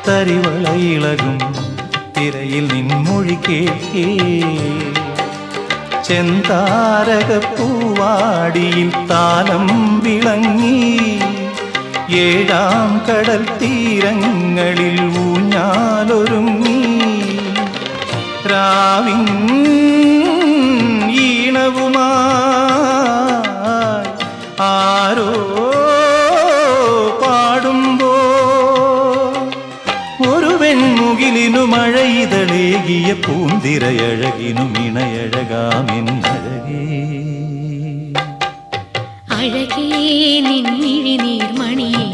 തരിവളയിളകും തിരയിൽ നിൻമൊഴി കേൾക്കേ ചെന്താരകപ്പൂവാടിയിൽ താലം വിളങ്ങി ഏഴാം കടൽ തീരങ്ങളിൽ ഊഞ്ഞാലൊരുങ്ങി രാവിൻ ഈണവുമായി ആരോ പാടുമ്പോ ഒരു വെൺമുകിലിനു മഴയിതളേകിയ പൂന്തിരയഴകിനും ഇണയഴകാമെന്നഴകേ അഴകേ നിൻമിഴി നീർമണിയേ